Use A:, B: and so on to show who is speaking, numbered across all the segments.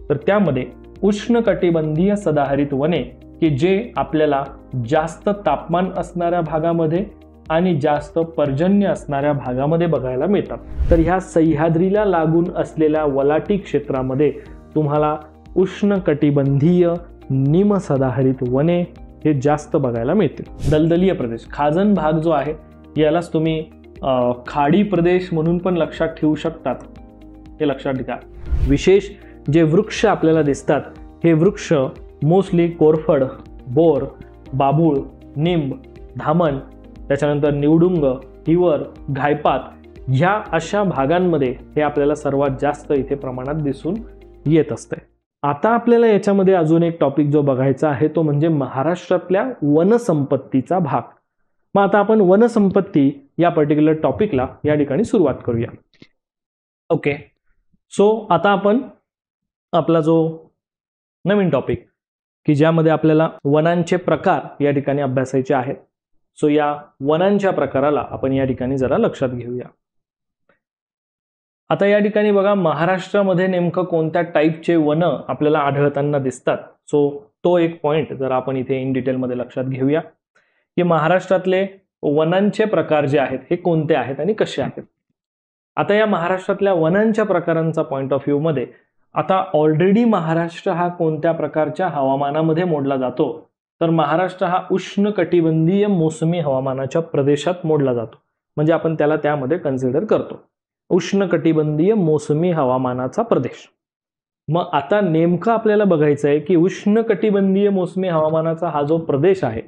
A: तर त्यामध्ये उष्णकटिबंधीय सदाहरित वने की जे आपल्याला जास्त तापमान असणाऱ्या भागामध्ये आणि जास्त पर्जन्य असणाऱ्या भागामध्ये बघायला मिळतात. तर ह्या सह्याद्रीला लागून असलेल्या वलाटी क्षेत्रामध्ये तुम्हाला उष्णकटिबंधीय निमसदाहरित वने हे जास्त बघायला मिळतील. दलदलीय प्रदेश, खाजन भाग जो आहे यालाच तुम्ही खाडी प्रदेश म्हणून पण लक्षात ठेवू शकतात, हे लक्षात घ्या. विशेष जे वृक्ष आपल्याला दिसतात हे वृक्ष मोस्टली कोरफड, बोर, बाबूळ, निंब, धामण, त्याच्यानंतर निवडुंग, हिवर, घायपात ह्या अशा भागांमध्ये हे आपल्याला सर्वात जास्त इथे प्रमाणात दिसून येत असते. आता आपल्याला याच्यामध्ये अजून एक टॉपिक जो बघायचा आहे तो म्हणजे महाराष्ट्रातल्या वनसंपत्तीचा भाग. मग आता आपण वनसंपत्ती या पर्टिक्युलर टॉपिकला या ठिकाणी सुरुवात करूया. ओके, सो आता आपण आपला जो नवीन टॉपिक की ज्यामध्ये आपल्याला वनांचे प्रकार या ठिकाणी अभ्यासायचे आहेत. सो या वनांच्या प्रकाराला आपण या ठिकाणी जरा लक्षात घेऊया. आता या ठिकाणी बघा महाराष्ट्रामध्ये नेमकं कोणत्या टाईपचे वन आपल्याला आढळताना दिसतात. सो तो एक पॉइंट जरा आपण इथे इन डिटेलमध्ये लक्षात घेऊया की महाराष्ट्रातले वनांचे प्रकार जे आहेत हे कोणते आहेत आणि कसे आहेत. आता या महाराष्ट्रातल्या वनांच्या प्रकारांचा पॉइंट ऑफ व्ह्यू मध्ये आता ऑलरेडी महाराष्ट्र हा कोणत्या प्रकारच्या हवामानामध्ये मोडला जातो, तर महाराष्ट्र हा उष्णकटिबंधीय मोसमी हवामानाच्या प्रदेशात मोडला जातो. म्हणजे आपण त्याला त्यामध्ये कन्सिडर करतो उष्णकटिबंधीय मोसमी हवामानाचा प्रदेश. मग आता नेमकं आपल्याला बघायचं आहे की उष्णकटिबंधीय मोसमी हवामानाचा हा जो प्रदेश आहे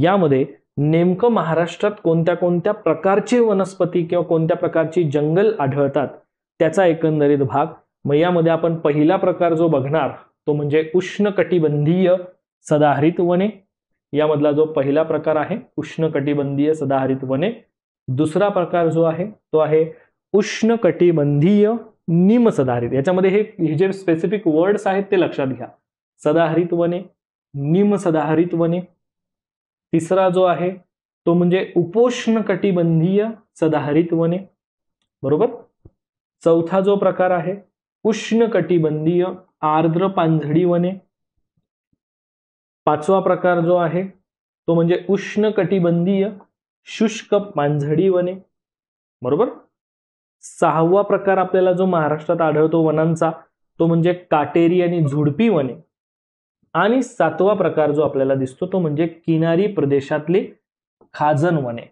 A: यामध्ये नेमकं महाराष्ट्रात कोणत्या कोणत्या प्रकारचे वनस्पती किंवा कोणत्या प्रकारची जंगल आढळतात त्याचा एकंदरीत भाग. मग यामध्ये आपण पहिला प्रकार जो बघणार तो म्हणजे उष्णकटिबंधीय सदाहरित वने. यामधला जो पहिला प्रकार आहे उष्णकटिबंधीय सदाहरित वने. दुसरा प्रकार जो आहे तो आहे उष्णकटिबंधीय निमसदाहरित. याच्यामध्ये हे जे स्पेसिफिक वर्ड्स आहेत ते लक्षात घ्या. सदाहरित वने, निमसदाहरित वने. तिसरा जो आहे तो म्हणजे उपोष्णकटिबंधीय सदाहरित वने, बरोबर. चौथा जो प्रकार आहे उष्णकटिबंधीय आर्द्र पानझडी वने. पाचवा प्रकार जो आहे तो म्हणजे उष्णकटिबंधीय शुष्क पानझडी वने, बरोबर. सहावा प्रकार आपल्याला जो महाराष्ट्रात आढळतो वनांचा तो म्हणजे काटेरी आणि झुडपी वने. आणि सातवा प्रकार जो आपल्याला दिसतो तो म्हणजे किनारी प्रदेशातली खाजन वने.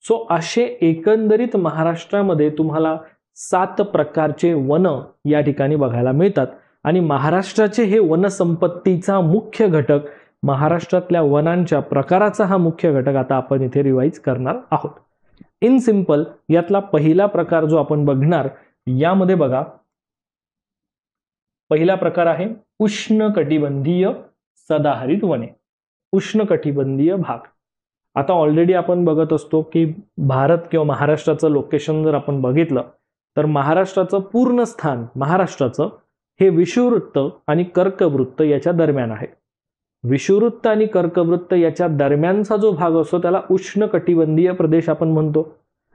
A: सो असे एकंदरीत महाराष्ट्रामध्ये तुम्हाला 7 प्रकारचे वन या ठिकाणी बघायला मिळतात. आणि महाराष्ट्राचे हे वनसंपत्तीचा मुख्य घटक, महाराष्ट्रातल्या वनांच्या प्रकाराचा हा मुख्य घटक आता आपण इथे रिवाइज करणार आहोत. इन सिंपल यातला पहिला प्रकार जो आपण बघणार यामध्ये बघा पहिला प्रकार आहे उष्णकटिबंधीय सदाहरित वने, उष्णकटिबंधीय भाग. आता ऑलरेडी आपण बघत असतो की भारत किंवा महाराष्ट्राचं लोकेशन जर आपण बघितलं तर महाराष्ट्राचं पूर्ण स्थान महाराष्ट्राचं हे विषुववृत्त आणि कर्कवृत्त याच्या दरम्यान आहे. विषुववृत्त आणि कर्कवृत्त याच्या दरम्यानचा जो भाग असतो त्याला उष्णकटिबंधीय प्रदेश आपण म्हणतो.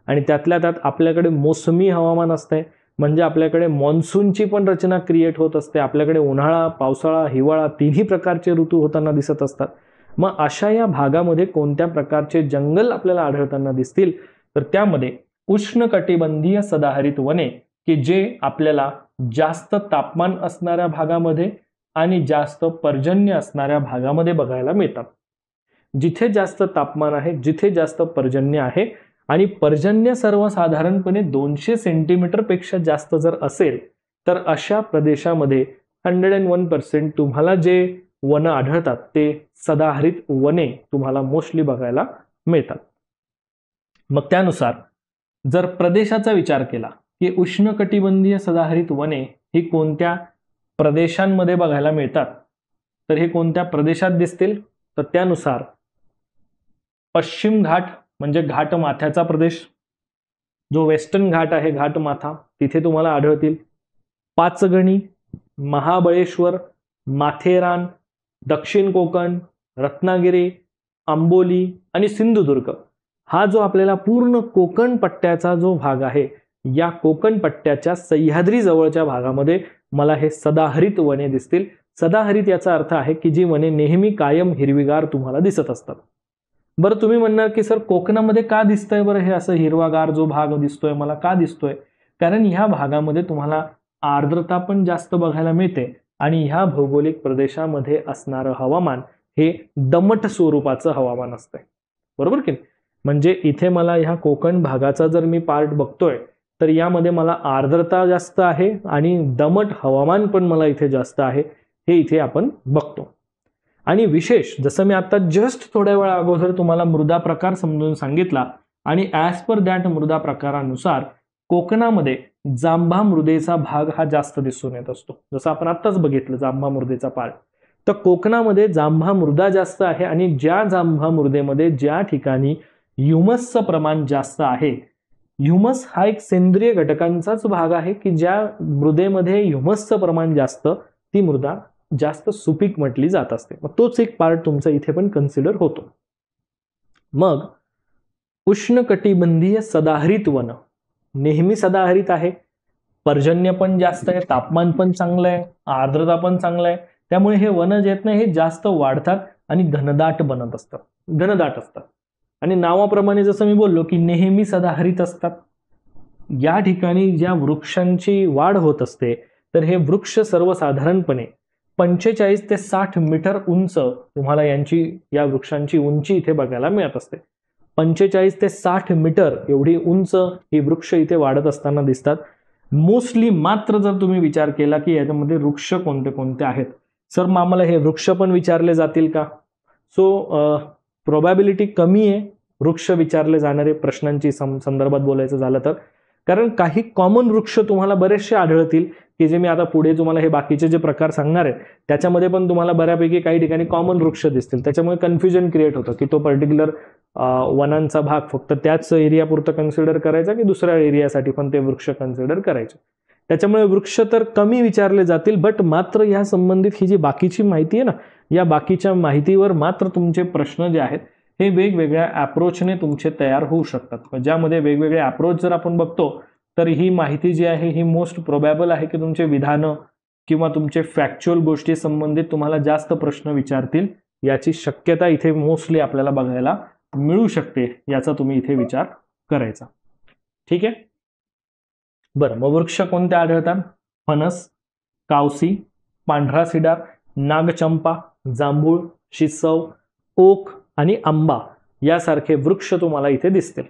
A: आणि त्यातल्या त्यात आपल्याकडे मोसमी हवामान असते, म्हणजे आपल्याकडे मॉन्सूनची पण रचना क्रिएट होत असते. आपल्याकडे उन्हाळा, पावसाळा, हिवाळा तिन्ही प्रकारचे ऋतू होताना दिसत असतात. मग अशा या भागामध्ये कोणत्या प्रकारचे जंगल आपल्याला आढळताना दिसतील तर त्यामध्ये उष्णकटिबंधीय सदाहरित वने की जे आपल्याला जास्त तापमान असणाऱ्या भागामध्ये आणि जास्त पर्जन्य असणाऱ्या भागामध्ये बघायला मिळतात. जिथे जास्त तापमान आहे, जिथे जास्त पर्जन्य आहे आणि पर्जन्य सर्वसाधारणपणे 200 सेंटीमीटर पेक्षा जास्त जर असेल तर अशा प्रदेशामध्ये 101% तुम्हाला जे वन आढळतात ते सदाहरित वने तुम्हाला मोस्टली बघायला मिळतात. मग त्यानुसार जर प्रदेशाचा विचार केला की उष्णकटिबंधीय सदाहरित वने ही कोणत्या प्रदेशांमध्ये बघायला मिळतात तर हे कोणत्या प्रदेशात दिसतील तर त्यानुसार पश्चिम घाट म्हणजे घाटमाथ्याचा प्रदेश, जो वेस्टर्न घाट आहे घाटमाथा तिथे तुम्हाला आढळतील. पाचगणी, महाबळेश्वर, माथेरान, दक्षिण कोकण, रत्नागिरी, आंबोली आणि सिंधुदुर्ग हा जो आपल्याला पूर्ण कोकण पट्ट्याचा जो भाग आहे या कोकण पट्ट्याच्या सह्याद्री जवळच्या भागामध्ये मला हे सदाहरित वने दिसतील. सदाहरित याचा अर्थ आहे की जी वने नेहमी कायम हिरवीगार तुम्हाला दिसत असतात. बरं, तुम्ही म्हणणार की सर कोकणामध्ये का दिसतंय बरं हे असं हिरवागार जो भाग दिसतोय मला, का दिसतोय? कारण ह्या भागामध्ये तुम्हाला आर्द्रता पण जास्त बघायला मिळते आणि ह्या भौगोलिक प्रदेशामध्ये असणारं हवामान हे दमट स्वरूपाचं हवामान असतंय, बरोबर की? म्हणजे इथे मला ह्या कोकण भागाचा जर मी पार्ट बघतोय तर यामध्ये मला आर्द्रता जास्त आहे आणि दमट हवामान पण मला इथे जास्त आहे, हे इथे आपण बघतो. आणि विशेष जसं मी आता जस्ट थोड्या वेळा अगोदर तुम्हाला मृदा प्रकार समजून सांगितला आणि ॲज पर दॅट मृदा प्रकारानुसार कोकणामध्ये जांभा मृदेचा भाग हा जास्त दिसून येत असतो. जसं आपण आत्ताच बघितलं जांभा मृदेचा पार्ट, तर कोकणामध्ये जांभा मृदा जास्त आहे आणि ज्या जांभा मृदेमध्ये ज्या ठिकाणी ह्युमसचं प्रमाण जास्त आहे, ह्युमस हा एक सेंद्रिय घटकांचाच भाग आहे की ज्या मृदेमध्ये ह्युमसचं प्रमाण जास्त ती मृदा जास्त सुपीक म्हटली जात असते. मग तोच एक पार्ट तुमचा इथे पण कन्सिडर होतो. मग उष्णकटिबंधीय सदाहरित वन नेहमी सदाहरित आहे, पर्जन्य पण जास्त आहे, तापमान पण चांगलं आहे, आर्द्रता पण चांगलं आहे, त्यामुळे हे वन जे आहेत ना हे जास्त वाढतात आणि घनदाट बनत असतात, घनदाट असतात. आणि नावाप्रमाणे जसं मी बोललो की नेहमी सदाहरित असतात. या ठिकाणी ज्या वृक्षांची वाढ होत असते तर हे वृक्ष सर्वसाधारणपणे 45 ते 60 मीटर उंच तुम्हाला या वृक्षांची उंची इथे बघायला मिळत असते. 45 ते 60 मीटर एवढी उंच ही वृक्ष इथे वाढत असताना दिसतात. मोस्टली मात्र जर तुम्ही विचार केला की याच्यामध्ये वृक्ष कोणते कोणते आहेत, सर मग आम्हाला हे वृक्ष पण विचारले जातील का? सो प्रोबॅबिलिटी कमी आहे वृक्ष विचारले जाणारे प्रश्नांची संदर्भात बोलायचं झालं तर, कारण काही कॉमन वृक्ष तुम्हाला बरेचसे आढळतील की जे मी आता पुढे तुम्हाला हे बाकीचे जे प्रकार सांगणार आहेत त्याच्यामध्ये पण तुम्हाला बऱ्यापैकी काही ठिकाणी कॉमन वृक्ष दिसतील. त्याच्यामुळे कन्फ्युजन क्रिएट होतं की तो पर्टिक्युलर वनांचा भाग फक्त त्याच एरियापुरतं कन्सिडर करायचा की दुसऱ्या एरियासाठी पण ते वृक्ष कन्सिडर करायचे. त्याच्यामुळे वृक्ष तर कमी विचारले जातील, बट मात्र या संबंधित ही जी बाकीची माहिती आहे ना, या बाकीच्या माहितीवर मात्र तुमचे प्रश्न जे आहेत हे वेगवेगळ्या अप्रोचने तुमचे तयार होऊ शकतात. ज्यामध्ये वेगवेगळे अप्रोच जर आपण बघतो तर ही माहिती जी आहे ही मोस्ट प्रोबॅबल आहे की तुमचे विधानं किंवा तुमचे फॅक्च्युअल गोष्टी संबंधित तुम्हाला जास्त प्रश्न विचारतील याची शक्यता इथे मोस्टली आपल्याला बघायला मिळू शकते, याचा तुम्ही इथे विचार करायचा. ठीक आहे. बरं, मग वृक्ष कोणते आढळतात? फणस, कावसी, पांढरा सिडार, नागचंपा, जांभूळ, शिसव, ओक आणि आंबा यासारखे वृक्ष तुम्हाला इथे दिसतील.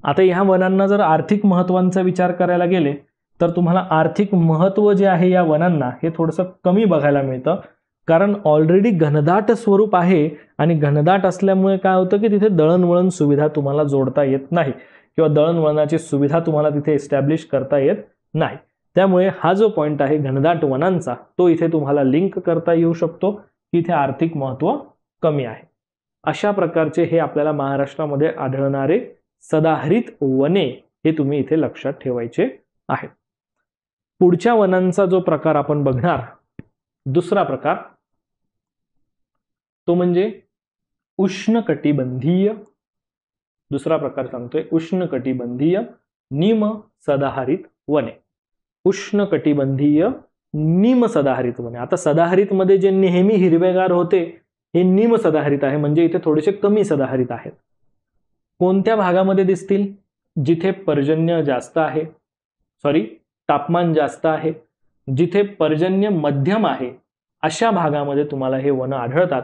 A: आता ह्या वनांना जर आर्थिक महत्वाचा विचार करायला गेले तर तुम्हाला आर्थिक महत्व जे आहे या वनांना हे थोडंसं कमी बघायला मिळतं, कारण ऑलरेडी घनदाट स्वरूप आहे आणि घनदाट असल्यामुळे काय होतं की तिथे दळणवळण सुविधा तुम्हाला जोडता येत नाही किंवा दळणवळणाची सुविधा तुम्हाला तिथे एस्टॅब्लिश करता येत नाही. त्यामुळे हा जो पॉईंट आहे घनदाट वनांचा तो इथे तुम्हाला लिंक करता येऊ शकतो की इथे आर्थिक महत्व कमी आहे. अशा प्रकारचे हे आपल्याला महाराष्ट्रामध्ये आढळणारे सदाहरित वने हे तुम्ही इथे लक्षात ठेवायचे आहेत. पुढच्या वनांचा जो प्रकार आपण बघणार, दुसरा प्रकार, तो म्हणजे उष्णकटिबंधीय. दुसरा प्रकार सांगतोय उष्णकटिबंधीय निम सदाहरित वने. उष्णकटिबंधीय निम सदाहरित वने. आता सदाहरित मध्ये जे नेहमी हिरवेगार होते हे निम सदाहरित आहे, म्हणजे इथे थोडेसे कमी सदाहरित आहेत. कोणत्या भागामध्ये दिसतील? जिथे पर्जन्य जास्त आहे, तापमान जास्त आहे, जिथे पर्जन्य मध्यम आहे अशा भागामध्ये तुम्हाला हे वन आढळतात.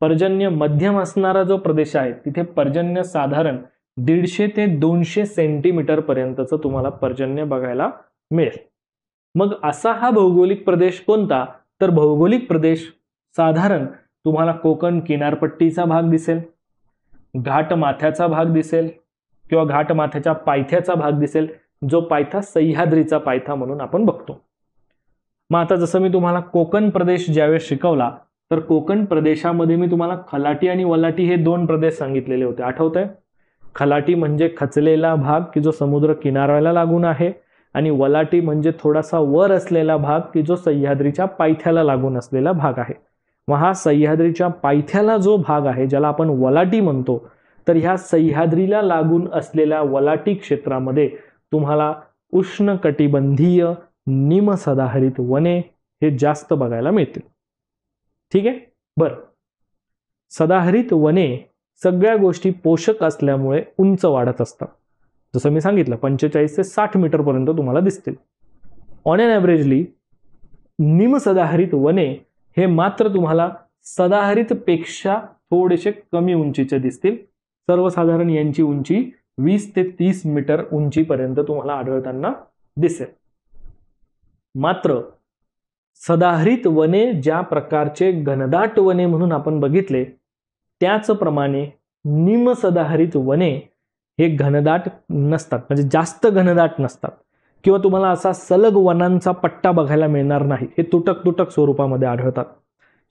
A: पर्जन्य मध्यम असणारा जो प्रदेश आहे तिथे पर्जन्य साधारण 150 ते 200 सेंटीमीटर पर्यंतचं तुम्हाला पर्जन्य बघायला मिळेल. मग असा हा भौगोलिक प्रदेश कोणता? तर भौगोलिक प्रदेश साधारण तुम्हाला कोकण किनारपट्टीचा भाग दिसेल, घाटमाथ्याचा भाग दिसेल किंवा घाटमाथ्याच्या पायथ्याचा भाग दिसेल, जो पायथा सह्याद्रीचा पायथा म्हणून आपण बघतो. मग आता जसं मी तुम्हाला कोकण प्रदेश ज्यावेळेस शिकवला तर कोकण प्रदेशामध्ये मी तुम्हाला खलाटी आणि वलाटी हे दोन प्रदेश सांगितलेले होते, आठवतंय? खलाटी म्हणजे खचलेला भाग की जो समुद्र किनाऱ्याला लागून आहे आणि वलाटी म्हणजे थोडासा वर असलेला भाग की जो सह्याद्रीच्या पायथ्याला लागून असलेला भाग आहे. मग हा सह्याद्रीच्या पायथ्याला जो भाग आहे ज्याला आपण वलाटी म्हणतो, तर ह्या सह्याद्रीला लागून असलेल्या वलाटी क्षेत्रामध्ये तुम्हाला उष्णकटिबंधीय निमसदाहरित वने हे जास्त बघायला मिळतील. ठीक आहे. बरं, सदाहरित वने सगळ्या गोष्टी पोषक असल्यामुळे उंच वाढत असतात. जसं मी सांगितलं 45 ते 60 मीटर पर्यंत तुम्हाला दिसतील. ऑन एन ॲव्हरेजली निमसदाहरित वने हे मात्र तुम्हाला सदाहरित पेक्षा थोडेसे कमी उंचीचे दिसतील. सर्वसाधारण यांची उंची 20 ते 30 मीटर उंचीपर्यंत तुम्हाला आढळताना दिसेल. मात्र सदाहरित वने ज्या प्रकारचे घनदाट वने म्हणून आपण बघितले, त्याचप्रमाणे निमसदाहरित वने हे घनदाट नसतात, म्हणजे जास्त घनदाट नसतात किंवा तुम्हाला असा सलग वनांचा पट्टा बघायला मिळणार नाही. हे तुटक तुटक स्वरूपामध्ये आढळतात.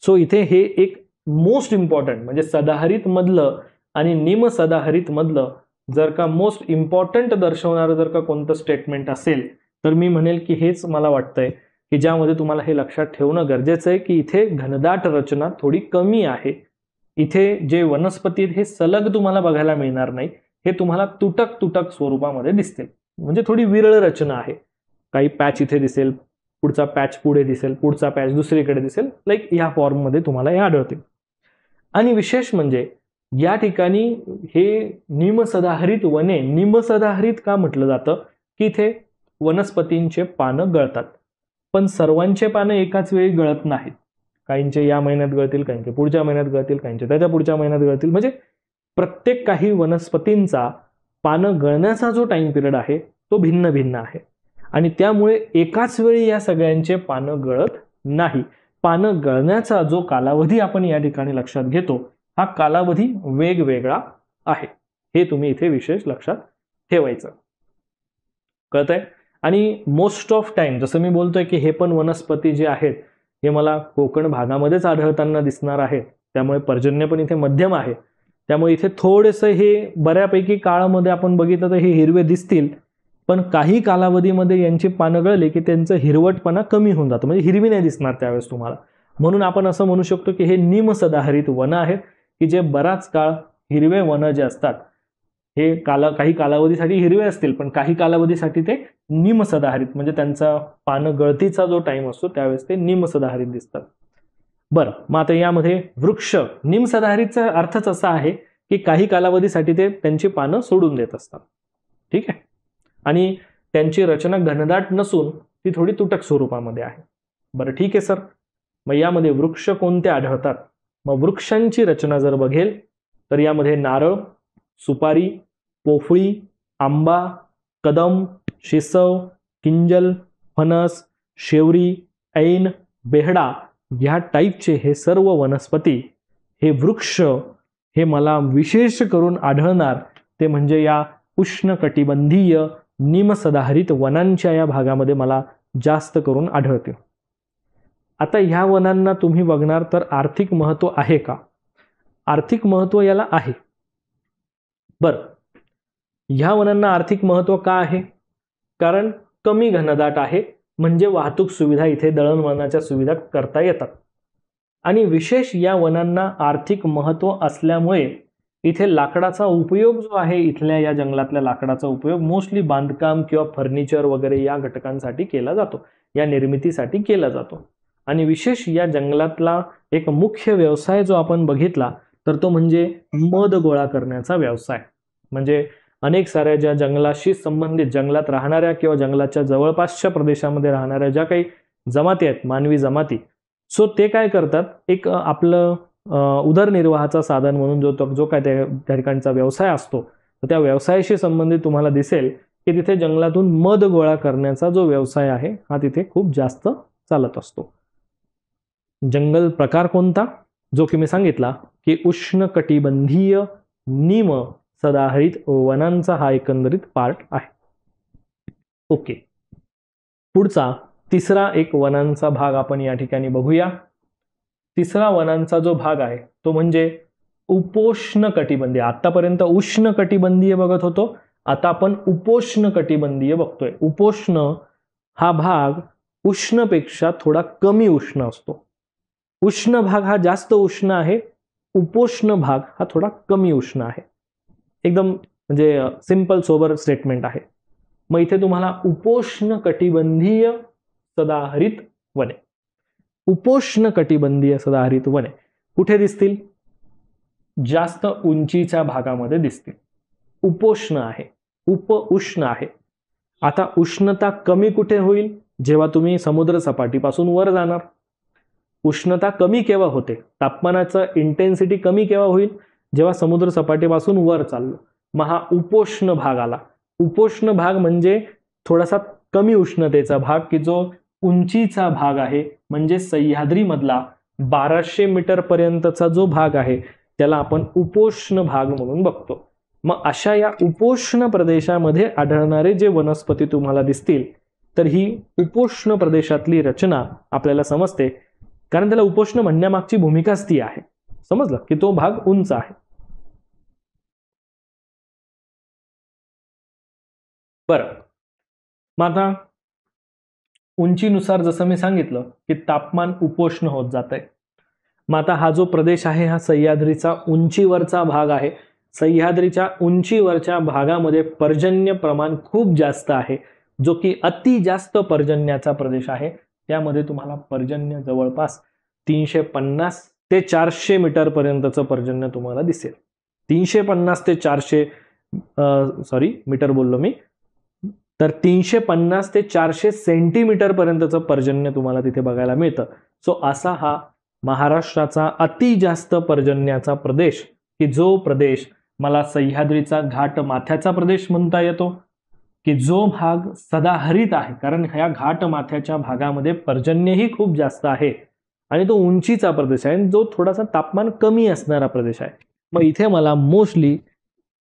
A: सो इथे हे एक मोस्ट इम्पॉर्टंट, म्हणजे सदाहरित मधलं आणि निमसदाहरित मधलं जर का मोस्ट इम्पॉर्टंट दर्शवणारं जर का कोणतं स्टेटमेंट असेल तर मी म्हणेल की हेच मला वाटतंय की ज्यामध्ये तुम्हाला हे लक्षात ठेवणं गरजेचं आहे की इथे घनदाट रचना थोडी कमी आहे. इथे जे वनस्पती हे सलग तुम्हाला बघायला मिळणार नाही, हे तुम्हाला तुटक तुटक स्वरूपामध्ये दिसतील. म्हणजे थोडी विरळ रचना आहे. काही पॅच इथे दिसेल, पुढचा पॅच पुढे दिसेल, पुढचा पॅच दुसरीकडे दिसेल, लाईक ह्या फॉर्ममध्ये तुम्हाला हे आढळतील. आणि विशेष म्हणजे या ठिकाणी हे निमसदाहरित वने, निमसदाहरित का म्हटलं जातं की इथे वनस्पतींचे पानं गळतात, पण सर्वांचे पानं एकाच वेळी गळत नाहीत. काहींचे या महिन्यात गळतील, काहींचे पुढच्या महिन्यात गळतील, काहींचे त्याच्या पुढच्या महिन्यात गळतील. म्हणजे प्रत्येक काही वनस्पतींचा पानं गळण्याचा जो टाइम पिरियड आहे तो भिन्न भिन्न आहे आणि त्यामुळे एकाच वेळी या सगळ्यांचे पानं गळत नाही. पानं गळण्याचा जो कालावधी आपण या ठिकाणी लक्षात घेतो हा कालावधी वेगवेगळा आहे. हे तुम्ही इथे विशेष लक्षात ठेवायचं. कळतंय? आणि मोस्ट ऑफ टाइम जसं मी बोलतोय की हे पण वनस्पती जे आहेत हे मला कोकण भागामध्येच आढळताना दिसणार आहेत, त्यामुळे पर्जन्य पण इथे मध्यम आहे. त्यामुळे इथे थोडेसे हे बऱ्यापैकी काळामध्ये आपण बघितलं तर हे हिरवे दिसतील, पण काही कालावधीमध्ये यांची पानं गळली की त्यांचं हिरवटपणा कमी होऊन जातं, म्हणजे हिरवी नाही दिसणार त्यावेळेस तुम्हाला. म्हणून आपण असं म्हणू शकतो की हे निमसदाहरित वनं आहेत की जे बराच काळ हिरवे वनं जे असतात हे काही कालावधीसाठी हिरवे असतील, पण काही कालावधीसाठी ते निमसदाहरित, म्हणजे त्यांचा पानं गळतीचा जो टाइम असतो त्यावेळेस ते निमसदाहरित दिसतात. बरं, मग आता यामध्ये वृक्ष निमसदाहरितचा अर्थच असा आहे की काही कालावधीसाठी ते त्यांची पानं सोडून देत असतात. ठीक आहे. आणि त्यांची रचना घनदाट नसून ती थोडी तुटक स्वरूपामध्ये आहे. बरं ठीक आहे सर, मग यामध्ये वृक्ष कोणते आढळतात? मग वृक्षांची रचना जर बघेल तर यामध्ये नारळ, सुपारी, पोफळी, आंबा, कदम, शिसव, किंजल, फणस, शेवरी, ऐन, बेहडा या टाईपचे हे सर्व वनस्पती, हे वृक्ष हे मला विशेष करून आढळणार ते म्हणजे या उष्णकटिबंधीय निमसदाहरित वनांच्या या भागामध्ये मला जास्त करून आढळते. आता ह्या वनांना तुम्ही बघणार तर आर्थिक महत्त्व आहे का? आर्थिक महत्त्व याला आहे. बरं, ह्या वनांना आर्थिक महत्त्व का आहे? कारण कमी घनदाट आहे, म्हणजे वाहतूक सुविधा इथे दळणवळणाच्या सुविधा करता येतात. आणि विशेष या वनांना आर्थिक महत्त्व असल्यामुळे इथे लाकडाचा उपयोग जो आहे, इथल्या या जंगलातल्या लाकडाचा उपयोग मोस्टली बांधकाम किंवा फर्निचर वगैरे या घटकांसाठी केला जातो, या निर्मितीसाठी केला जातो. आणि विशेष या जंगलातला एक मुख्य व्यवसाय जो आपण बघितला तर तो म्हणजे मध गोळा करण्याचा व्यवसाय. म्हणजे अनेक साऱ्या ज्या जंगलाशी संबंधित, जंगलात राहणाऱ्या किंवा जंगलाच्या जवळपासच्या प्रदेशामध्ये राहणाऱ्या ज्या काही जमाती आहेत, मानवी जमाती, सो ते काय करतात, एक आपलं उदरनिर्वाहाचा साधन म्हणून जो काय त्या ठिकाणचा व्यवसाय असतो, तर त्या व्यवसायाशी संबंधित तुम्हाला दिसेल की तिथे जंगलातून मध गोळा करण्याचा जो व्यवसाय आहे हा तिथे खूप जास्त चालत असतो. जंगल प्रकार कोणता? जो की मी सांगितला की उष्णकटिबंधीय निम सदाहरित वनांचा हा एकंदरीत पार्ट आहे. ओके, पुढचा तिसरा एक वनांचा भाग आपण या ठिकाणी बघूया. तिसरा वनांचा जो भाग आहे तो म्हणजे उपोष्ण कटिबंधीय. आतापर्यंत उष्ण कटिबंधीय बघत होतो, आता आपण उपोष्ण कटिबंधीय बघतोय. उपोष्ण हा भाग उष्णपेक्षा थोडा कमी उष्ण असतो. उष्ण भाग हा जास्त उष्ण आहे, उपोष्ण भाग हा थोडा कमी उष्ण आहे. एकदम म्हणजे सिंपल सोबर स्टेटमेंट आहे. मग इथे तुम्हाला उपोष्ण कटिबंधीय सदाहरित वने, उपोष्ण कटिबंधीय सदाहरित वने कुठे दिसतील? जास्त उंचीच्या भागामध्ये दिसतील. उपोष्ण आहे, उप-उष्ण आहे. आता उष्णता कमी कुठे होईल? जेव्हा तुम्ही समुद्र सपाटीपासून वर जाणार. उष्णता कमी केव्हा होते? तापमानाचं इंटेन्सिटी कमी केव्हा होईल? जेव्हा समुद्र सपाटीपासून वर चाललो. मग हा उपोष्ण भाग आला. उपोष्ण भाग म्हणजे थोडासा कमी उष्णतेचा भाग, की जो उंचीचा भाग आहे, म्हणजे सह्याद्रीमधला 1200 मीटर पर्यंतचा जो भाग आहे त्याला आपण उपोष्ण भाग म्हणून बघतो. मग अशा या उपोष्ण प्रदेशामध्ये आढळणारे जे वनस्पती तुम्हाला दिसतील, तर ही उपोष्ण प्रदेशातली रचना आपल्याला समजते, कारण त्याला उपोष्ण म्हणण्यामागची भूमिकाच ती आहे. समजलं की तो भाग उंच आहे. बरं, मग आता उंचीनुसार जसं मी सांगितलं की तापमान उपोष्ण होत जात आहे. मग आता हा जो प्रदेश आहे हा सह्याद्रीचा उंचीवरचा भाग आहे. सह्याद्रीच्या उंचीवरच्या भागामध्ये पर्जन्य प्रमाण खूप जास्त आहे, जो की अति जास्त पर्जन्याचा प्रदेश आहे. त्यामध्ये तुम्हाला पर्जन्य जवळपास 350 ते 400 मीटर पर्यंतचं पर्जन्य तुम्हाला दिसेल. 350 ते 400 मीटर बोललो मी, तर 350 ते 400 सेंटीमीटर पर्यंतचं पर्जन्य तुम्हाला तिथे बघायला मिळतं. सो असा हा महाराष्ट्राचा अति जास्त पर्जन्याचा प्रदेश, की जो प्रदेश मला सह्याद्रीचा घाट माथ्याचा प्रदेश म्हणता येतो, की जो भाग सदाहरित आहे, कारण ह्या घाट माथ्याच्या भागामध्ये पर्जन्यही खूप जास्त आहे आणि तो उंचीचा प्रदेश आहे, जो थोडासा तापमान कमी असणारा प्रदेश आहे. मग इथे मला मोस्टली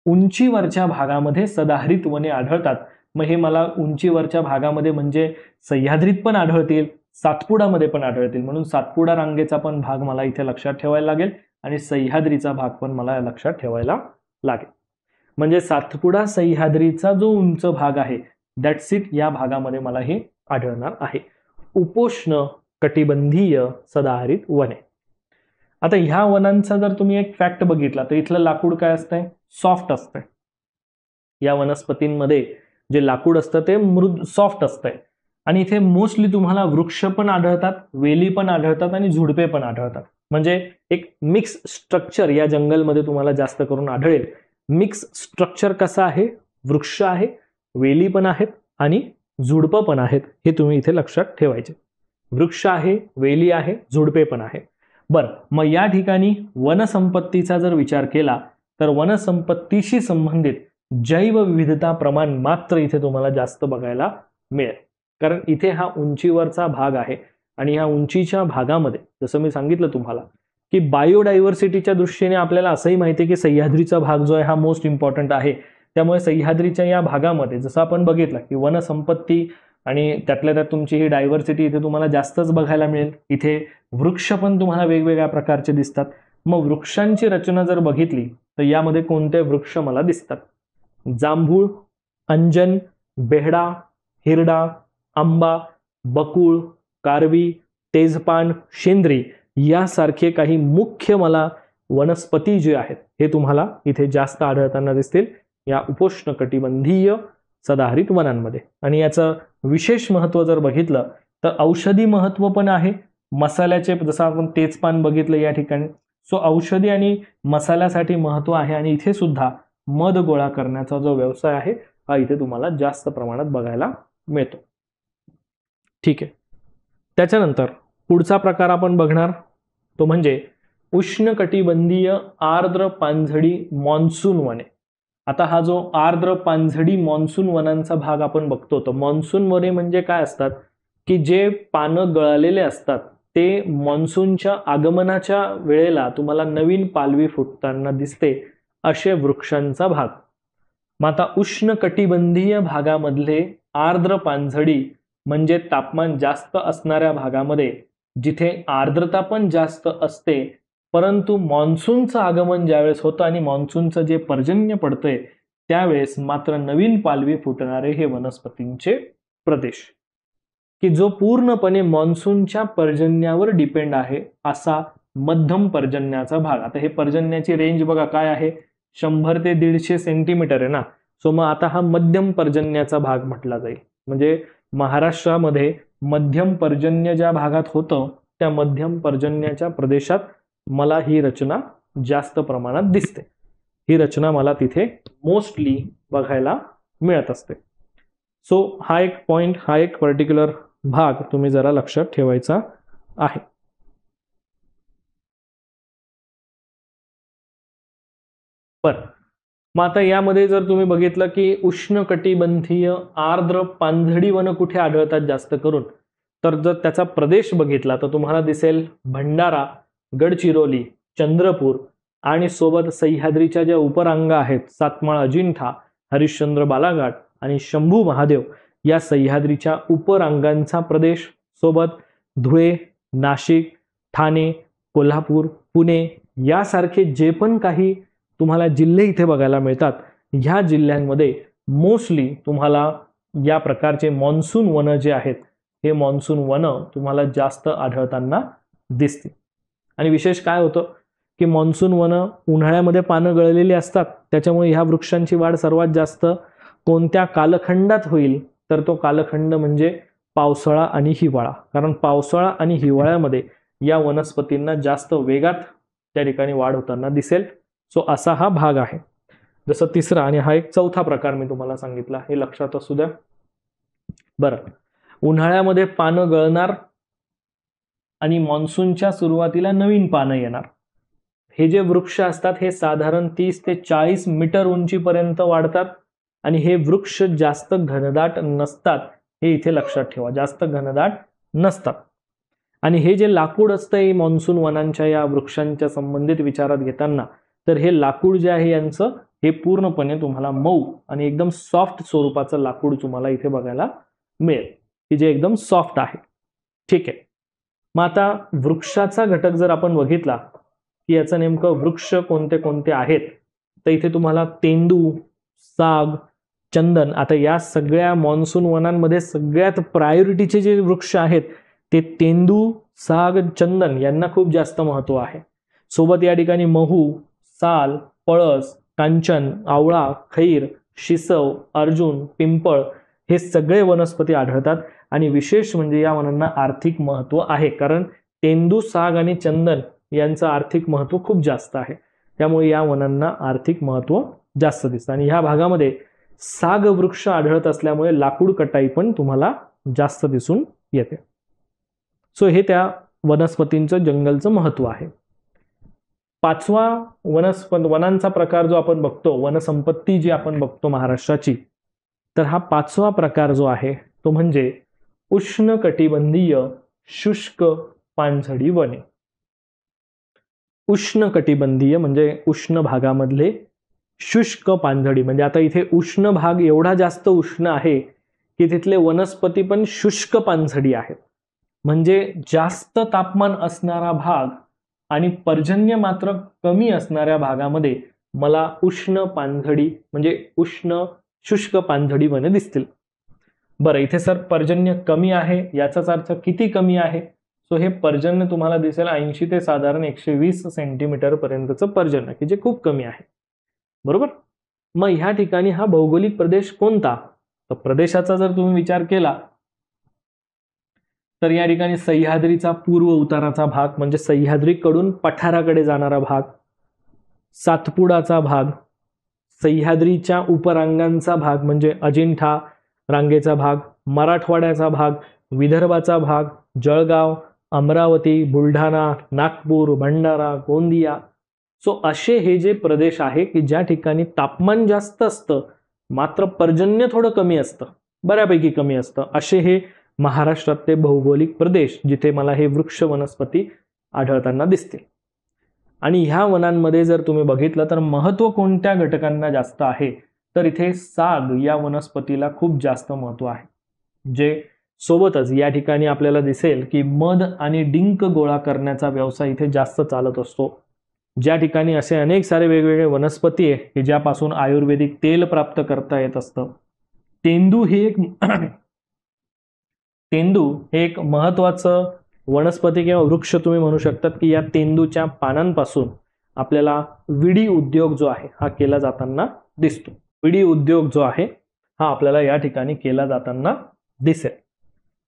A: उंचीवरच्या भागामध्ये सदाहरित वने आढळतात. मग हे मला उंचीवरच्या भागामध्ये म्हणजे सह्याद्रीत पण आढळतील, सातपुडामध्ये पण आढळतील. म्हणून सातपुडा रांगेचा पण भाग मला इथे लक्षात ठेवायला लागेल आणि सह्याद्रीचा भाग पण मला लक्षात ठेवायला लागेल. म्हणजे सातपुडा सह्याद्रीचा जो उंच भाग आहे, दॅट्स इट, या भागामध्ये मला हे आढळणार आहे. उपोष्ण कटिबंधीय सदाहरित वने. आता ह्या वनांचा जर तुम्ही एक फॅक्ट बघितला तर इथलं लाकूड काय असतंय? सॉफ्ट असतंय. या वनस्पतींमध्ये जे लाकूड असतं ते मृद सॉफ्ट असतंय आणि इथे मोस्टली तुम्हाला वृक्ष पण आढळतात, वेली पण आढळतात आणि झुडपे पण आढळतात. म्हणजे एक मिक्स स्ट्रक्चर या जंगलमध्ये तुम्हाला जास्त करून आढळेल. मिक्स स्ट्रक्चर कसं आहे? वृक्ष आहे, वेली पण आहेत आणि झुडपं पण आहेत, हे तुम्ही इथे लक्षात ठेवायचे. वृक्ष आहे, वेली आहे, झुडपे पण आहे. बरं, मग या ठिकाणी वनसंपत्तीचा जर विचार केला तर वनसंपत्तीशी संबंधित जैवविविधता प्रमाण मात्र इथे तुम्हाला जास्त बघायला मिळेल, कारण इथे हा उंचीवरचा भाग आहे आणि ह्या उंचीच्या भागामध्ये जसं मी सांगितलं तुम्हाला की बायोडायव्हर्सिटीच्या दृष्टीने आपल्याला असंही माहिती आहे की सह्याद्रीचा भाग जो आहे हा मोस्ट इम्पॉर्टंट आहे. त्यामुळे सह्याद्रीच्या या भागामध्ये जसं आपण बघितलं की वनसंपत्ती आणि त्यातल्या त्यात तुमची ही डायव्हर्सिटी इथे तुम्हाला जास्तच बघायला मिळेल. इथे वृक्ष पण तुम्हाला वेगवेगळ्या प्रकारचे दिसतात. मग वृक्षांची रचना जर बघितली तर यामध्ये कोणते वृक्ष मला दिसतात? जांभूळ, अंजन, बेहडा, हिरडा, आंबा, बकुळ, कारवी, तेजपान, शेंद्री यासारखे काही मुख्य मला वनस्पती जे आहेत हे तुम्हाला इथे जास्त आढळताना दिसतील या उपोष्ण कटिबंधीय सदाहरित वनांमध्ये. आणि याचं विशेष महत्त्व जर बघितलं तर औषधी महत्त्व पण आहे. मसाल्याचे जसं आपण तेजपान बघितलं या ठिकाणी, सो औषधी आणि मसाल्यासाठी महत्त्व आहे आणि इथे सुद्धा मध गोळा करण्याचा जो व्यवसाय आहे हा इथे तुम्हाला जास्त प्रमाणात बघायला मिळतो. ठीक आहे, त्याच्यानंतर पुढचा प्रकार आपण बघणार तो म्हणजे उष्णकटिबंधीय आर्द्र पानझडी मॉन्सून वने. आता हा जो आर्द्र पानझडी मॉन्सून वनांचा भाग आपण बघतो, तर मॉन्सून वने म्हणजे काय असतात की जे पानं गळालेले असतात ते मॉन्सूनच्या आगमनाच्या वेळेला तुम्हाला नवीन पालवी फुटताना दिसते, असे वृक्षांचा भाग. मग आता उष्णकटिबंधीय भागामधले आर्द्र पानझडी म्हणजे तापमान जास्त असणाऱ्या भागामध्ये जिथे आर्द्रता पण जास्त असते, परंतु मॉन्सूनचं आगमन ज्यावेळेस होतं आणि मॉन्सूनचं जे पर्जन्य पडतंय त्यावेळेस मात्र नवीन पालवी फुटणारे हे वनस्पतींचे प्रदेश, की जो पूर्णपणे मॉन्सूनच्या पर्जन्यावर डिपेंड आहे असा मध्यम पर्जन्याचा भाग. आता हे पर्जन्याची रेंज बघा काय आहे, 100 ते 150 सेंटीमीटर आहे ना. सो मग आता हा मध्यम पर्जन्याचा भाग म्हटला जाईल. म्हणजे महाराष्ट्रामध्ये मध्यम पर्जन्य ज्या भागात होतं त्या मध्यम पर्जन्याच्या प्रदेशात मला ही रचना जास्त प्रमाणात दिसते. ही रचना मला तिथे मोस्टली बघायला मिळत असते. सो हा एक पॉइंट, हा एक पर्टिक्युलर भाग तुम्ही जरा लक्षात ठेवायचा आहे. बरं, मग आता यामध्ये जर तुम्ही बघितलं की उष्णकटिबंधीय आर्द्र पानझडी वन कुठे आढळतात जास्त करून, तर जर त्याचा प्रदेश बघितला तर तुम्हाला दिसेल भंडारा, गडचिरोली, चंद्रपूर आणि सोबत सह्याद्रीच्या ज्या उपरांगा आहेत, सातमाळ अजिंठा, हरिश्चंद्र बालाघाट आणि शंभू महादेव, या सह्याद्रीच्या उपरांगांचा प्रदेश, सोबत धुळे, नाशिक, ठाणे, कोल्हापूर, पुणे यासारखे जे पण काही तुम्हाला जिल्हे इथे बघायला मिळतात, ह्या जिल्ह्यांमध्ये मोस्टली तुम्हाला या प्रकारचे मॉन्सून वन जे आहेत, हे मॉन्सून वन तुम्हाला जास्त आढळताना दिसतील. आणि विशेष काय होतं की मॉन्सून वन उन्हाळ्यामध्ये पानं गळलेली असतात, त्याच्यामुळे ह्या वृक्षांची वाढ सर्वात जास्त कोणत्या कालखंडात होईल, तर तो कालखंड म्हणजे पावसाळा आणि हिवाळा. कारण पावसाळा आणि हिवाळ्यामध्ये या वनस्पतींना जास्त वेगात त्या ठिकाणी वाढ होताना दिसेल. सो असा हा भाग आहे. जसं तिसरा आणि हा एक चौथा प्रकार मी तुम्हाला सांगितला, हे लक्षात असू द्या. बरं, उन्हाळ्यामध्ये पानं गळणार आणि मॉन्सूनच्या सुरुवातीला नवीन पानं येणार. हे जे वृक्ष असतात हे साधारण 30 ते 40 मीटर उंचीपर्यंत वाढतात आणि हे वृक्ष जास्त घनदाट नसतात, हे इथे लक्षात ठेवा, जास्त घनदाट नसतात. आणि हे जे लाकूड असतं हे मॉन्सून वनांच्या या वृक्षांच्या संबंधित विचारात घेताना, तर हे लाकूड जे आहे यांचं हे पूर्णपणे तुम्हाला मऊ आणि एकदम सॉफ्ट स्वरूपाचं लाकूड तुम्हाला इथे बघायला मिळेल, की जे एकदम सॉफ्ट आहे. ठीक आहे, मग आता वृक्षाचा घटक जर आपण बघितला की याचं नेमकं वृक्ष कोणते कोणते आहेत, तर इथे तुम्हाला तेंदू, साग, चंदन, आता या सगळ्या मॉन्सून वनांमध्ये सगळ्यात प्रायोरिटीचे जे वृक्ष आहेत ते तेंदू, साग, चंदन यांना खूप जास्त महत्व आहे. सोबत या ठिकाणी महू, साल, पळस, कांचन, आवळा, खैर, शिसव, अर्जुन, पिंपळ हे सगळे वनस्पती आढळतात. आणि विशेष म्हणजे या वनांना आर्थिक महत्व आहे, कारण तेंदू, साग आणि चंदन यांचं आर्थिक महत्व खूप जास्त आहे. त्यामुळे या वनांना आर्थिक महत्व जास्त दिसतं. आणि ह्या भागामध्ये साग वृक्ष आढळत असल्यामुळे लाकूड कटाई पण तुम्हाला जास्त दिसून येते. सो हे त्या वनस्पतींचं जंगलचं महत्व आहे. पाचवा वनांचा प्रकार जो आपण बघतो, वनसंपत्ती जी आपण बघतो महाराष्ट्राची, तर हा पाचवा प्रकार जो आहे तो म्हणजे उष्णकटिबंधीय शुष्क पानझडी वने. उष्णकटिबंधीय म्हणजे उष्ण भागामधले, शुष्क पानझडी म्हणजे आता इथे उष्ण भाग एवढा जास्त उष्ण आहे की तिथले वनस्पती पण शुष्क पानझडी आहेत. म्हणजे जास्त तापमान असणारा भाग आणि पर्जन्य मात्र कमी असणाऱ्या भागामध्ये मला उष्ण पानझडी म्हणजे उष्ण शुष्क पानझडी वने दिसतील. बरं, इथे सर पर्जन्य कमी आहे, याचाच अर्थ किती कमी आहे? सो हे पर्जन्य तुम्हाला दिसेल 80 ते साधारण 120 सेंटीमीटर पर्यंतचं पर्जन्य, की जे खूप कमी आहे. बरोबर. मग ह्या ठिकाणी हा भौगोलिक प्रदेश कोणता? तर प्रदेशाचा जर तुम्ही विचार केला तर या ठिकाणी सह्याद्रीचा पूर्व उताराचा भाग म्हणजे सह्याद्रीकडून पठाराकडे जाणारा भाग, सातपुडाचा भाग, सह्याद्रीच्या उपरांगांचा भाग म्हणजे अजिंठा रांगेचा भाग, मराठवाड्याचा भाग, विदर्भाचा भाग, जळगाव, अमरावती, बुलढाणा, नागपूर, भंडारा, गोंदिया. सो असे हे जे प्रदेश आहे की ज्या ठिकाणी तापमान जास्त असतं मात्र पर्जन्य थोडं कमी असतं, बऱ्यापैकी कमी असतं, असे हे महाराष्ट्रातले भौगोलिक प्रदेश जिथे मला हे वृक्ष वनस्पती आढळताना दिसतील. आणि ह्या वनांमध्ये जर तुम्ही बघितलं तर महत्व कोणत्या घटकांना जास्त आहे, तर इथे साग या वनस्पतीला खूप जास्त महत्व आहे. जे सोबतच या ठिकाणी आपल्याला दिसेल की मध आणि डिंक गोळा करण्याचा व्यवसाय इथे जास्त चालत असतो. ज्या ठिकाणी असे अनेक सारे वेगवेगळे वनस्पती आहे की ज्यापासून आयुर्वेदिक तेल प्राप्त करता येत असतं. तेंदू हे एक महत्वाचं वनस्पती किंवा वृक्ष तुम्ही म्हणू शकतात की या तेंदूच्या पानांपासून आपल्याला विडी उद्योग जो आहे हा केला जाताना दिसतो. विडी उद्योग जो आहे हा आपल्याला या ठिकाणी केला जाताना दिसेल.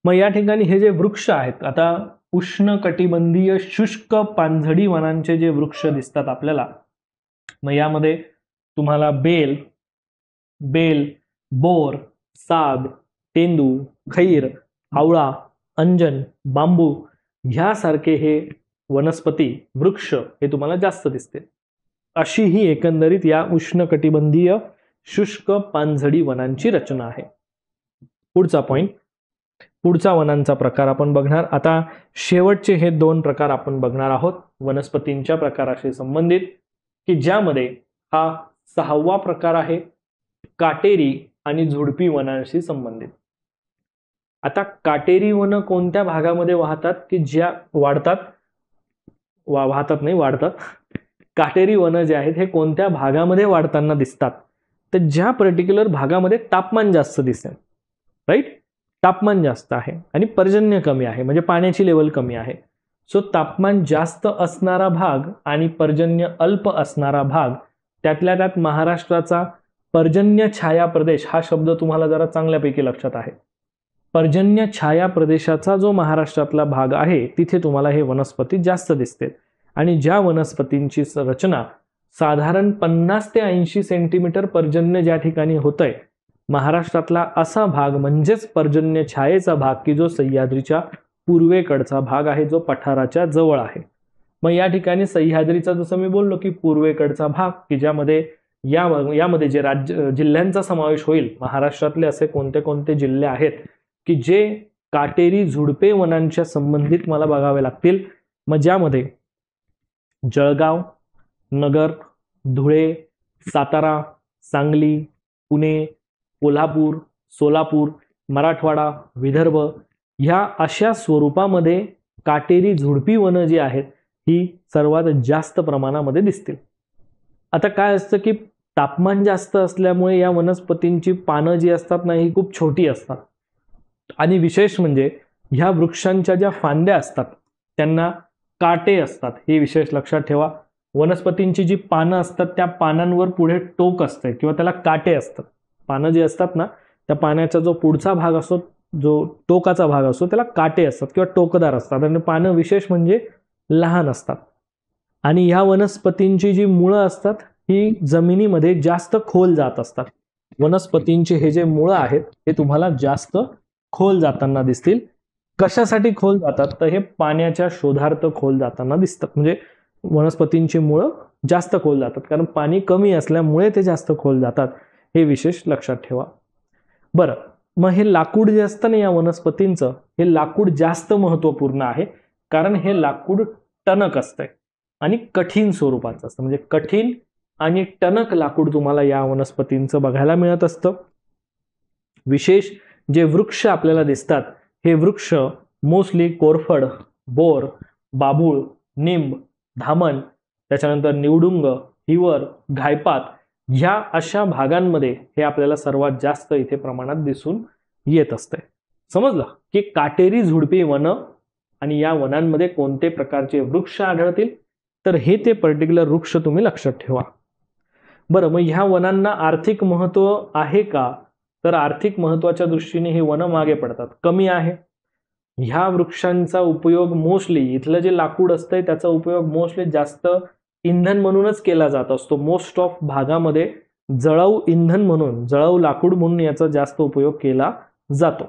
A: मग या ठिकाणी हे जे वृक्ष आहेत, आता उष्णकटिबंधीय शुष्क पानझडी वनांचे जे वृक्ष दिसतात आपल्याला, मग यामध्ये तुम्हाला बेल, बोर, साग, तेंदू, खैर, आवळा, अंजन, बांबू ह्यासारखे हे वनस्पती वृक्ष हे तुम्हाला जास्त दिसते. अशी ही एकंदरीत या उष्णकटिबंधीय शुष्क पानझडी वनांची रचना आहे. पुढचा पॉइंट, पुढचा वनांचा प्रकार आपण बघणार. आता शेवटचे हे 2 प्रकार आपण बघणार आहोत वनस्पतींच्या प्रकाराशी संबंधित, की ज्यामध्ये हा 6वा प्रकार आहे काटेरी आणि झुडपी वनांशी संबंधित. आता काटेरी वन कोणत्या भागामध्ये वाहतात, की ज्या वाढतात काटेरी वन जे आहेत हे कोणत्या भागामध्ये वाढताना दिसतात, तर ज्या पर्टिक्युलर भागामध्ये तापमान जास्त दिसेल, राईट, तापमान जास्त आहे आणि पर्जन्य कमी आहे, म्हणजे पाण्याची लेवल कमी आहे. सो तापमान जास्त असणारा भाग आणि पर्जन्य अल्प असणारा भाग, त्यातल्या त्यात महाराष्ट्राचा पर्जन्य छाया प्रदेश हा शब्द तुम्हाला जरा चांगल्यापैकी लक्षात आहे. पर्जन्य छाया प्रदेशाचा जो महाराष्ट्रातला भाग आहे तिथे तुम्हाला हे वनस्पती जास्त दिसते. आणि ज्या वनस्पतींची रचना साधारण 50 ते 80 सेंटीमीटर पर्जन्य ज्या ठिकाणी होतंय, महाराष्ट्रातला असा भाग म्हणजेच पर्जन्य छायेचा भाग, की जो सह्याद्रीच्या पूर्वेकडचा भाग आहे, जो पठाराच्या जवळ आहे. मग या ठिकाणी सह्याद्रीचा जसं मी बोललो की पूर्वेकडचा भाग, की ज्यामध्ये यामध्ये जे जिल्ह्यांचा समावेश होईल, महाराष्ट्रातले असे कोणते कोणते जिल्हे आहेत की जे काटेरी झुडपे वनांच्या संबंधित मला बघावे लागतील. मग ज्यामध्ये जळगाव, नगर, धुळे, सातारा, सांगली, पुणे, कोल्हापूर, सोलापूर, मराठवाडा, विदर्भ ह्या अशा स्वरूपामध्ये काटेरी झुडपी वनं जी आहेत ही सर्वात जास्त प्रमाणामध्ये दिसतील. आता काय असतं की तापमान जास्त असल्यामुळे या वनस्पतींची पानं जी असतात ना ही खूप छोटी असतात. आणि विशेष म्हणजे ह्या वृक्षांच्या ज्या फांद्या असतात त्यांना काटे असतात, हे विशेष लक्षात ठेवा. वनस्पतींची जी पानं असतात त्या पानांवर पुढे टोक असते किंवा त्याला काटे असतात. पानं जी असतात ना त्या पाण्याचा जो पुढचा भाग असतो, जो टोकाचा भाग असतो, त्याला काटे असतात किंवा टोकदार असतात. आणि पानं विशेष म्हणजे लहान असतात. आणि ह्या वनस्पतींची जी मुळं असतात ही जमिनीमध्ये जास्त खोल जात असतात. वनस्पतींचे हे जे मुळं आहेत हे तुम्हाला जास्त खोल जाताना दिसतील. कशासाठी खोल जातात, तर हे पाण्याच्या शोधार्थ खोल जाताना दिसतात. म्हणजे वनस्पतींची मुळं जास्त खोल जातात, कारण पाणी कमी असल्यामुळे ते जास्त खोल जातात, हे विशेष लक्षात ठेवा. बरं, मग हे लाकूड जे असतं ना या वनस्पतींचं, हे लाकूड जास्त महत्वपूर्ण आहे, कारण हे लाकूड टणक असतंय आणि कठीण स्वरूपाचं असतं. म्हणजे कठीण आणि टणक लाकूड तुम्हाला या वनस्पतींचं बघायला मिळत असतं. विशेष जे वृक्ष आपल्याला दिसतात हे वृक्ष मोस्टली कोरफड, बोर, बाबूळ, निंब, धामण, त्याच्यानंतर निवडुंग, हिवर, घायपात ह्या अशा भागांमध्ये हे आपल्याला सर्वात जास्त इथे प्रमाणात दिसून येत असते. समजलं की काटेरी झुडपी वनं आणि या वनांमध्ये कोणते प्रकारचे वृक्ष आढळतील, तर हे ते पर्टिक्युलर वृक्ष तुम्ही लक्षात ठेवा. बरं, मग ह्या वनांना आर्थिक महत्व आहे का, तर आर्थिक महत्वाच्या दृष्टीने हे वन मागे पडतात, कमी आहे. ह्या वृक्षांचा उपयोग मोस्टली, इथलं जे लाकूड असतंय त्याचा उपयोग मोस्टली जास्त इंधन म्हणूनच केला जात असतो. मोस्ट ऑफ भागामध्ये जळाऊ इंधन म्हणून, जळाऊ लाकूड म्हणून याचा जास्त उपयोग केला जातो.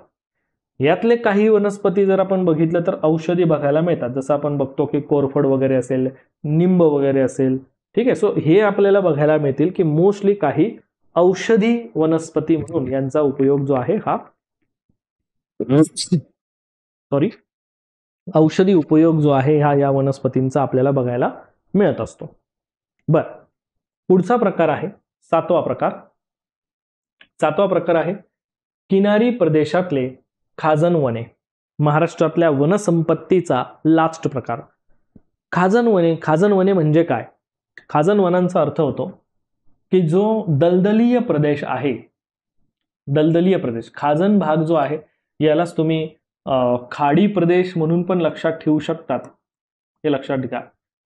A: यातले काही वनस्पती जर आपण बघितलं तर औषधी बघायला मिळतात, जसं आपण बघतो की कोरफड वगैरे असेल, निंब वगैरे असेल, ठीक आहे. सो हे आपल्याला बघायला मिळतील की मोस्टली काही औषधी वनस्पती म्हणून यांचा उपयोग जो आहे हा औषधी उपयोग जो आहे हा या वनस्पतींचा आपल्याला बघायला मिळत असतो. बर, पुढचा प्रकार आहे सातवा प्रकार आहे किनारी प्रदेशातले खाजन वने. महाराष्ट्रातल्या वनसंपत्तीचा लास्ट प्रकार खाजन वने म्हणजे काय? खाजन वनांचा अर्थ होतो की जो दलदलीय प्रदेश आहे, दलदलीय प्रदेश, खाजन भाग जो आहे यालाच तुम्ही खाडी प्रदेश म्हणून पण लक्षात ठेवू शकतात. हे लक्षात घ्या,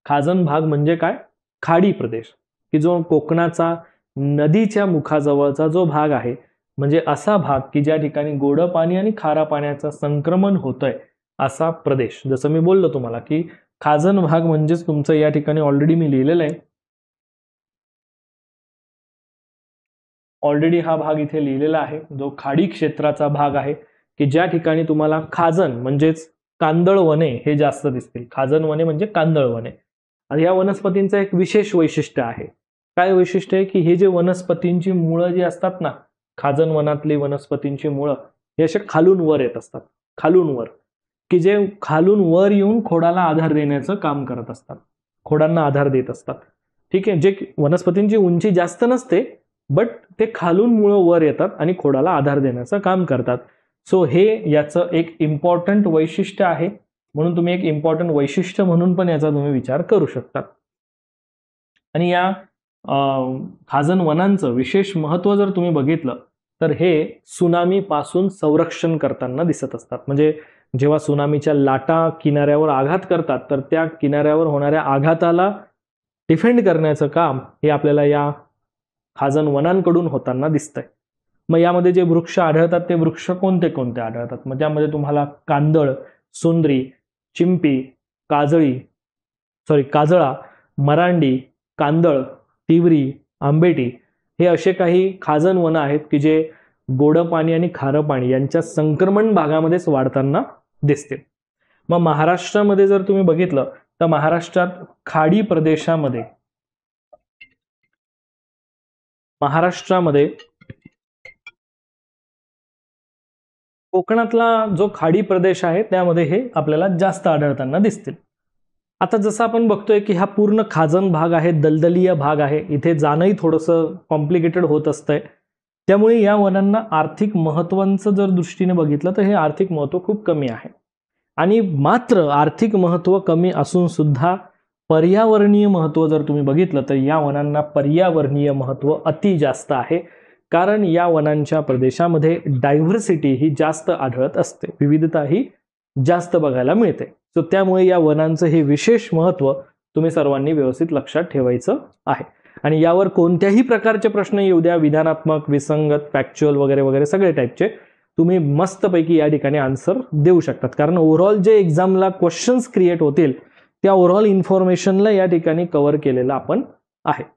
A: खाजन भाग म्हणजे काय? खाडी प्रदेश, की जो कोकणाचा नदीच्या मुखाजवळचा जो भाग आहे, म्हणजे असा भाग की ज्या ठिकाणी गोड पाणी आणि खारा पाण्याचं संक्रमण होतंय असा प्रदेश. जसं मी बोललो तुम्हाला की खाजन भाग म्हणजेच तुमचं या ठिकाणी ऑलरेडी मी लिहिलेलं आहे. ऑलरेडी हा भाग इथे लिहिलेला आहे, जो खाडी क्षेत्राचा भाग आहे की ज्या ठिकाणी तुम्हाला खाजन म्हणजेच कांदळ वने हे जास्त दिसतील. खाजन वने म्हणजे कांदळ वने. आणि या वनस्पतींचं एक विशेष वैशिष्ट्य आहे. काय वैशिष्ट्य आहे की हे जे वनस्पतींची मुळं जी असतात ना, खाजन वनातली वनस्पतींची मुळं हे असे खालून वर येत असतात, खालून वर, की जे खालून वर येऊन खोडाला आधार देण्याचं काम करत असतात, खोडांना आधार देत असतात. ठीक आहे, जे वनस्पतींची उंची जास्त नसते, बट ते खालून मुळं वर येतात आणि खोडाला आधार देण्याचं काम करतात. सो हे याचं एक इम्पॉर्टंट वैशिष्ट्य आहे, म्हणून तुम्ही एक इम्पॉर्टंट वैशिष्ट्य म्हणून पण याचा तुम्ही विचार करू शकता. आणि या खाजन वनांचं विशेष महत्त्व जर तुम्ही बघितलं तर हे सुनामी पासून संरक्षण करताना दिसत असतात. म्हणजे जेव्हा सुनामीच्या लाटा किनाऱ्यावर आघात करतात तर त्या किनाऱ्यावर होणाऱ्या आघाताला डिफेंड करण्याचं काम हे आपल्याला या खाजन वनांकडून होताना दिसतंय. मग यामध्ये जे वृक्ष आढळतात ते वृक्ष कोणते कोणते आढळतात? मग त्यामध्ये तुम्हाला कांदळ, सुंदरी, चिंपी, काजळा, मरांडी, कांदळ, तिवरी, आंबेटी हे असे काही खाजन वनं आहेत की जे गोड पाणी आणि खारं पाणी यांच्या संक्रमण भागामध्येच वाढताना दिसतील. मग महाराष्ट्रामध्ये जर तुम्ही बघितलं तर महाराष्ट्रात खाडी प्रदेशामध्ये कोकणातला जो खाडी प्रदेश आहे त्यामध्ये हे आपल्याला जास्त आढळताना दिसतील. आता जसं आपण बघतोय की हा पूर्ण खाजन भाग आहे, दलदलीय भाग आहे, इथे जाणंही थोडंसं कॉम्प्लिकेटेड होत असतंय. त्यामुळे या वनांना आर्थिक महत्त्वाचं जर दृष्टीने बघितलं तर हे आर्थिक महत्त्व खूप कमी आहे. आणि मात्र आर्थिक महत्त्व कमी असून सुद्धा पर्यावरणीय महत्त्व जर तुम्ही बघितलं तर या वनांना पर्यावरणीय महत्त्व अति जास्त आहे. कारण या वनांच्या प्रदेशामध्ये डायव्हर्सिटी ही जास्त आढळत असते, विविधता ही जास्त बघायला मिळते. सो त्यामुळे या वनांचं हे विशेष महत्त्व तुम्ही सर्वांनी व्यवस्थित लक्षात ठेवायचं आहे. आणि यावर कोणत्याही प्रकारचे प्रश्न येऊ द्या, विधानात्मक, विसंगत, फॅक्च्युअल वगैरे वगैरे सगळे टाईपचे, तुम्ही मस्तपैकी या ठिकाणी आन्सर देऊ शकतात. कारण ओव्हरऑल जे एक्झामला क्वेश्चन्स क्रिएट होतील त्या ओव्हरऑल इन्फॉर्मेशनला या ठिकाणी कव्हर केलेलं आपण आहे.